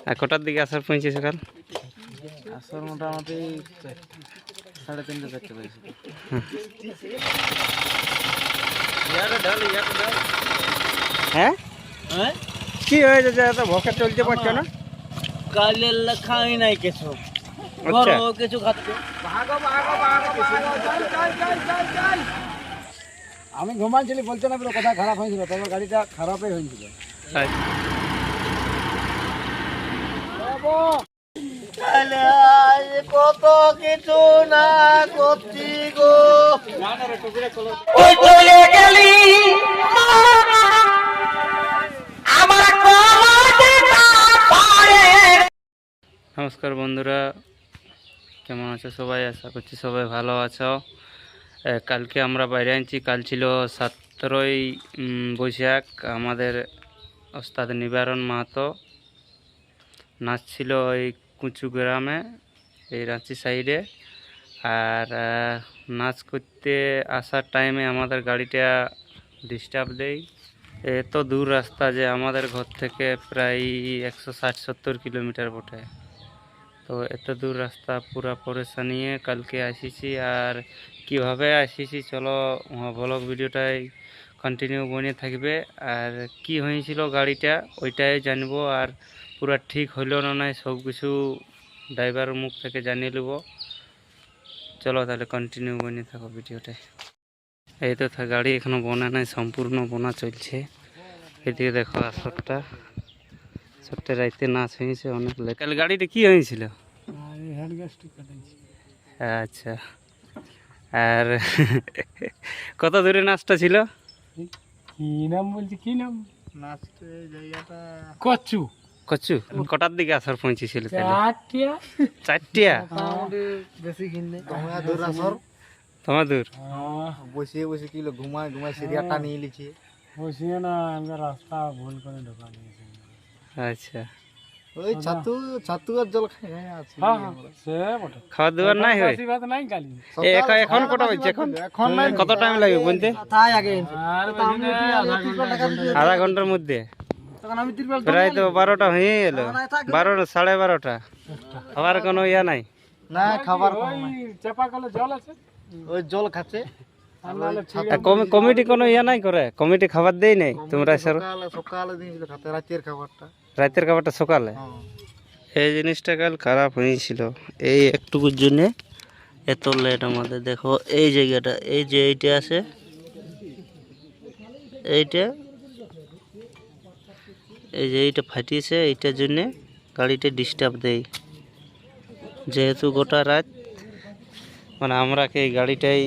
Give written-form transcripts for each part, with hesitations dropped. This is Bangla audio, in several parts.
আর কটার দিকে আসার পৌঁছে সকাল? আসর মোটামুটি 3:30 4টা বাজে। হ্যাঁ হ্যাঁ কি হয়েছে যে এত ভোকে চলতে পারছো না? কালের খাই নাই কিছু, আচ্ছা কিছু খাচ্ছে। আমি ঘুমাচ্ছিলি বলতে না, কথা খারাপ হয়েছিল, তবে গাড়িটা খারাপই হয়েছিল। কত কিছু না করছি গো, চলে গেলি নমস্কার বন্ধুরা, কেমন আছো সবাই? আশা করছি সবাই ভালো আছো। কালকে আমরা বাইরে আনছি, কাল ছিল 17ই বৈশাখ। আমাদের ওস্তাদ নিবারণ মাহাতো নাচ ছিল এই কুচু গ্রামে, এই রাঁচি সাইডে। আর নাচ করতে আসার টাইমে আমাদের গাড়িটা ডিস্টার্ব দেয়। এত দূর রাস্তা যে আমাদের ঘর থেকে প্রায় 160-70 কিলোমিটার বটে। তো এত দূর রাস্তা পুরা পরেশানিয়ে কালকে আসিছি। আর কিভাবে আসিছি চলো ব্লগ ভিডিওটাই কন্টিনিউ বনে থাকবে। আর কি হয়েছিল গাড়িটা ওইটাই জানবো, আর পুরা ঠিক হইল না নাই সব কিছু ড্রাইভারের মুখ থেকে জানিয়ে নেব। চলো তাহলে কন্টিনিউ বনে থাকো ভিডিওটাই। এই তো গাড়ি এখনো বোনা নাই, সম্পূর্ণ বোনা চলছে। এদিকে দেখো আসরটা সবটা রাইতে নাচ হয়েছে অনেক। কাল গাড়িটা কি হয়েছিল? আচ্ছা, আর কত দূরে নাচটা ছিল? কি নাম বলছি, কি নাম নাচতে জায়গাটা? কচু। কচু কটার দিকে আসার পৌঁছেছিল? 4টা। বেশি কিনে তোমার দূর বসে বসে কি ঘুমায় ঘুমায় সিরিয়াটা নিয়ে লিছি। বসিয়ে না, আমরা রাস্তা ভুল করে ঢোকা নিয়েছি। আচ্ছা, ওই ছাতু আর জল খাই আছে। খাওয়া দাওয়ার নাই হয়? এখন কটা বাজছে? এখন কত টাইম লাগবে বলতে? আধা ঘন্টার মধ্যে প্রায় তো 12টা হয়ে গেল। 12টা 12:30। খাবার কোনো ইয়া নাই? না, খাবার চাপা কলে জল আছে, ওই জল খাচ্ছে। কমিটি কোনো ইয়া নাই করে? কমিটি খাবার দেই নাই তোমরা? সকালে দিয়েছিল খাতে, রাতের খাবারটা। রাতের খাবারটা সকালে? এই জিনিসটা কাল খারাপ হয়েছিল এই একটুকুর জন্যে এত লেট আমাদের। দেখো এই জায়গাটা, এই যে এইটা আছে, এইটা এই যে এইটা ফাটিয়েছে, এইটার জন্যে গাড়িটা ডিস্টার্ব দেয়। যেহেতু গোটা রাত মানে আমরা কি এই গাড়িটাই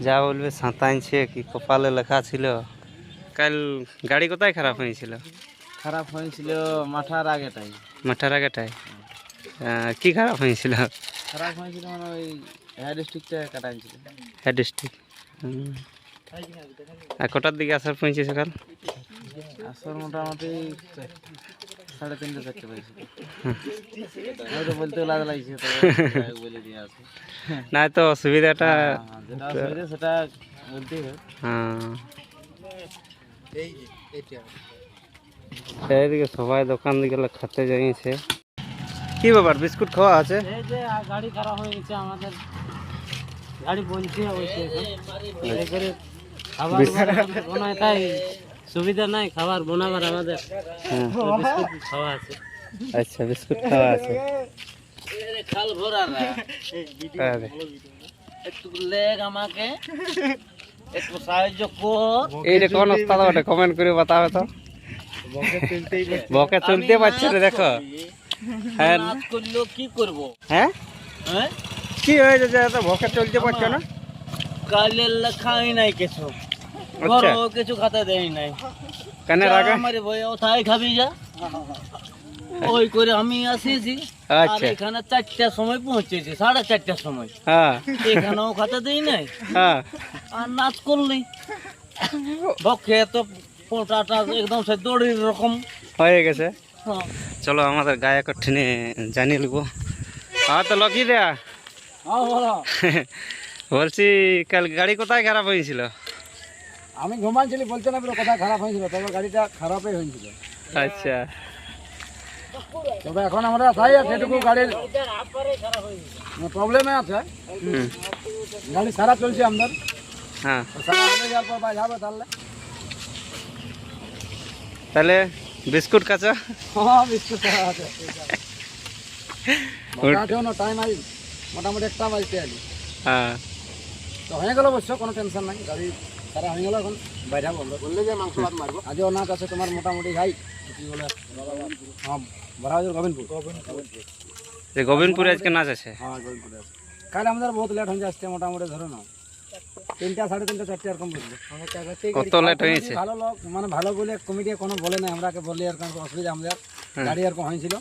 যা বলবে সাঁতাইছে কি কপালে লেখা ছিল। কাল গাড়ি কোথায় খারাপ হয়েছিল? খারাপ হয়েছিল মাথার আগেটাই। মাথার আগেটাই? কি খারাপ হয়েছিল? খারাপ হয়েছিল মানে ওই হেড স্টিকটা কাটাইছিল। Head stick. আর কটার দিকে আসার পৌঁছে সকাল? আসর মোটামুটি 3:30 4টা বাজে। বলতে লাগছে বলে দিয়ে আছে না তো অসুবিধাটা সেটা বলতেই হয়। এইদিকে সবাই দোকান দিকে খেতে যাইছে। কি ব্যাপার, বিস্কুট খাওয়া আছে? এই যে গাড়ি খারাপ হয়ে গেছে আমাদের, গাড়ি বলছে খাবার তাই সুবিধা নাই খাবার বানাবার আমাদের। বিস্কুট খাওয়া আছে। আচ্ছা, বিস্কুট খাওয়া আছে। খাল ভরা একটু লেগ আমাকে একটু সাহায্য কর। এইটা কোন ওস্তাদ ওটা কমেন্ট করে বাতাবে তো। বকে চলতে পারছে না দেখো। হ্যাঁ করলো কি করব? হ্যাঁ কি হয়েছে যে এত বকে চলতে পারছো না? কালের খাই নাই কিছু, কিছু খাতে দেয় নাই। কেন রাগে? আমার ভাই ওথায় খাবি যা, ওই করে আমি আসিছি। আচ্ছা, এখানে 4টার সময় পৌঁছেছি, 4:30টার সময়। হ্যাঁ, এখানেও খাতে দেই নাই। হ্যাঁ, আর নাচ করলি বকে তো পোটাটা একদম সে দড়ির রকম হয়ে গেছে। চলো আমাদের গায়ক ঠিনে জানিয়ে নেবো। হ্যাঁ তো লকি দেয়া বলছি কাল গাড়ি কোথায় খারাপ হয়েছিল? আমি ঘুমাচ্ছিলি বলতে না, কথা খারাপ হয়েছিল, তবে গাড়িটা খারাপই হয়েছিল। আচ্ছা, তবে এখন আমরা তাই সেটুকু গাড়ির প্রবলেমে আছে, হুম, গাড়ি সারা চলছে আমাদের, হ্যাঁ। সারা হয়ে যাওয়ার পর বাজাবে তাহলে। তাহলে বিস্কুট কাঁচা হ্যাঁ বিস্কুট সারা আছে, টাইম আই মোটামুটি 1টা বাজতে আলি, হ্যাঁ। তো হয়ে গেল অবশ্য, কোনো টেনশন নাই, গাড়ি সারা হয়ে গেল, এখন বাইরে বলবো বললে যে মাংস ভাত মারবো। আজও নাচ আছে তোমার মোটামুটি ভাই, কি বলে হ্যাঁ বড়াবাজার গোবিন্দপুর, যে গোবিন্দপুরে আজকে নাচ আছে। হ্যাঁ গোবিন্দপুরে আছে। কাল আমাদের বহুত লেট হয়ে যাচ্ছে, মোটামুটি ধরো না 3টা, 3:30, 4টে এরকম বুঝলো। কত লেট হয়েছে? ভালো লোক মানে ভালো বলে কমিটি কোনো বলে নাই, আমরাকে বললে আর কোনো অসুবিধা, আমাদের গাড়ি এরকম হয়েছিল,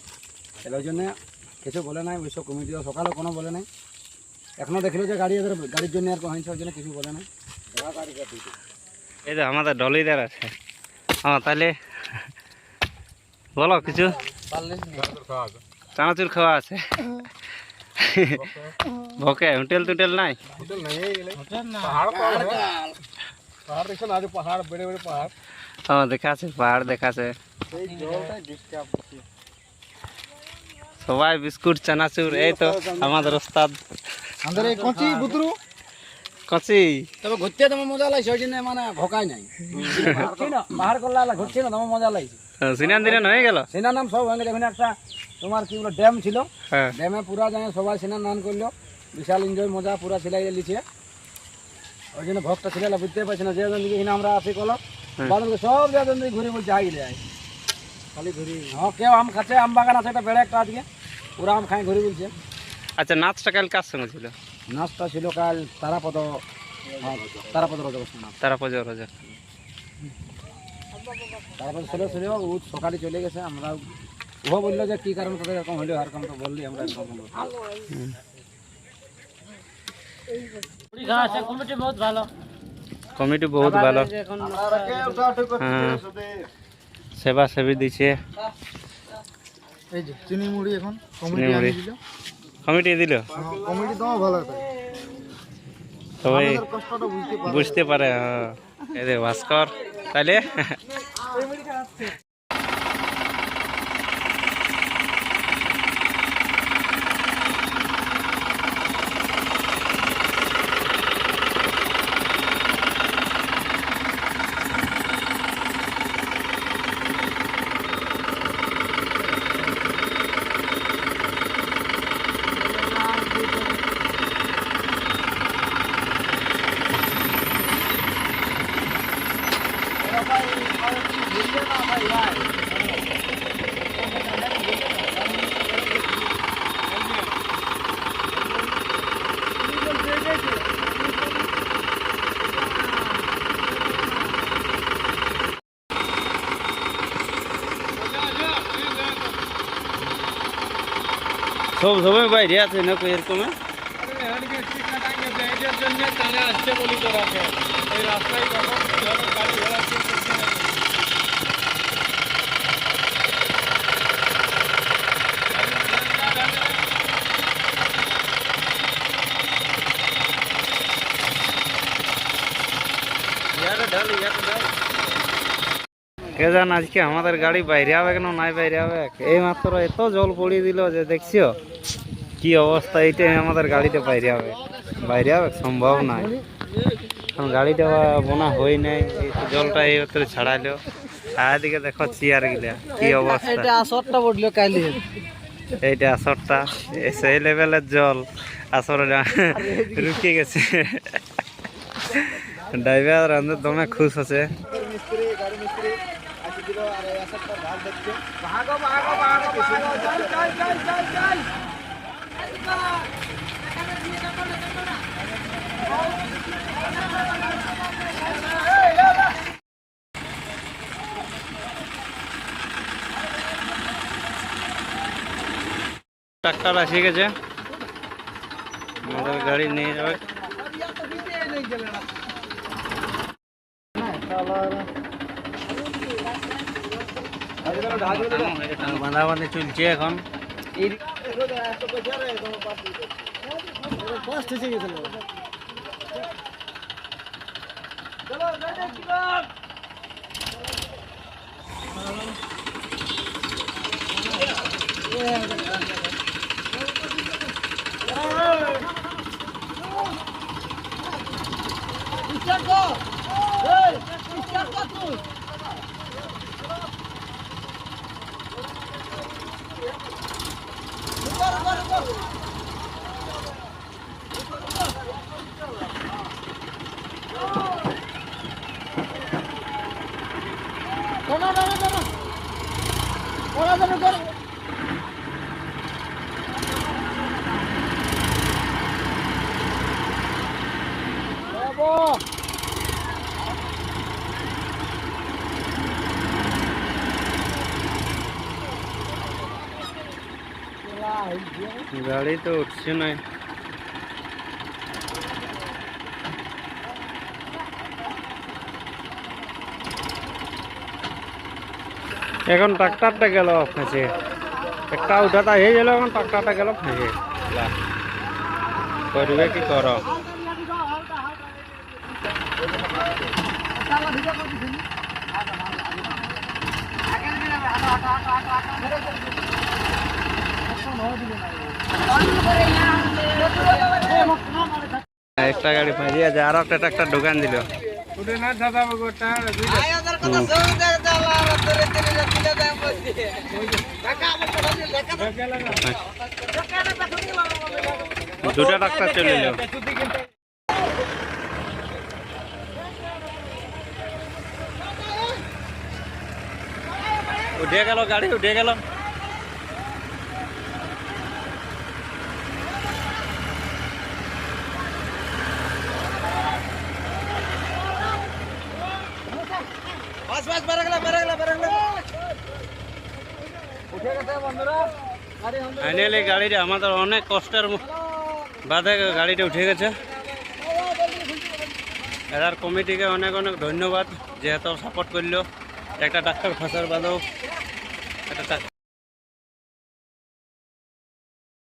তাহলে ওই জন্য কিছু বলে নাই, অবশ্য কমিটিও সকালে কোনো বলে নাই, এখনো দেখলো যে গাড়ি এদের গাড়ির জন্য আর হয়েছে, ওই জন্য কিছু বলে নাই। এই তো আমাদের ডলিদার আছে। হ্যাঁ, তাহলে বলো কিছু। চানাচুর খাওয়া আছে, ভকে হোটেল টোটেল নাই? হ্যাঁ দেখা আছে, পাহাড় দেখা আছে, সবাই বিস্কুট চানাচুর। এই তো আমাদের ওস্তাদ আমাদের এই কচি বুতরু কচি। তবে ঘুরতে তোমার মজা লাগছে, ওই জন্য মানে ভকাই নাই, পাহাড় করলে ঘুরছে না, তোমার মজা লাগছে। সিনান দিনান হয়ে গেল, সেনার নাম সব হয়ে গেছে। এখানে একটা তোমার কি বলো ড্যাম ছিল, হ্যাঁ ড্যামে পুরা যায় সবাই স্নান নান করলো, বিশাল এনজয় মজা পুরা ছিলাই লিছে, ওই জন্য ভক্তটা ছিল বুঝতে পারছি না, যে দিকে এখানে আমরা আসি কল সব জায়গা দিকে ঘুরে বলছে আইলে আয় খালি ঘুরি। হ্যাঁ কেউ আম খাচ্ছে, আম বাগান আছে একটা বেড়ে একটা আজকে, পুরা আম খাই ঘুরে বলছে। আচ্ছা, নাচটা কাল কার সঙ্গে ছিল? নাচটা ছিল কাল তারাপদ, তারাপদ রজক নাম, তারা পজা রাজা। তারাপদ ছিল ও সকালে চলে গেছে, আমরা ও বললো যে কি কারণ তাদের এরকম হইলো, এরকম তো বললি আমরা এরকম বলবো। কমিটি বহুত ভালো, হ্যাঁ সেবা সেবি দিচ্ছে। এই যে চিনি মুড়ি এখন চিনি মুড়ি কমিটি দিল, কমিটি তো ভালো, সবাই কষ্টটা বুঝতে পারে। হ্যাঁ এই রে ভাস্কর, তাইলে সব সবাই বাইরে আছে না এরকম। কে জান আজকে আমাদের গাড়ি বাইরে হবে কেন নাই বাইরে হবে, এই মাত্র এত জল পড়িয়ে দিল যে দেখছো কি অবস্থা। এইটাই আমাদের গাড়িতে বাইরে হবে, বাইরে হবে সম্ভব নয়, কারণ গাড়িটা বোনা হই নাই, এই তো জলটা এই ভিতরে ছাড়াইলো। আর এদিকে দেখো চেয়ার গিলা কি অবস্থা, এটা আসরটা বদলো কাইলে, এইটা আসরটা সেই লেভেলের জল, আসর রুকে গেছে। ড্রাইভার দমে খুশ আছে। ট্রাক্টর এসে গেছে, আমাদের গাড়ি নিয়ে যাবে। বাঁধাবাঁধি চলছে এখন। গাড়ি তো উঠছে না। এখন ট্রাক্টরটা গেল ফেঁসে, একটা উঠাটা হয়ে গেল, এখন ট্রাক্টরটা গেল ফেঁসে। করবে কি কর? একটা গাড়ি ফাঁসি আছে, আর একটা ট্রাক্টর ঢুকান দিল। দুটা ট্রাক্টর চলে এলো। উঠে গেল গাড়ি, উঠে গেল। ফাইনালি গাড়িটা আমাদের অনেক কষ্টের বাদে গাড়িটা উঠে গেছে। এরার কমিটিকে অনেক অনেক ধন্যবাদ, যেহেতু সাপোর্ট করলো। একটা ট্রাক্টর ফাঁসার বাদেও একটা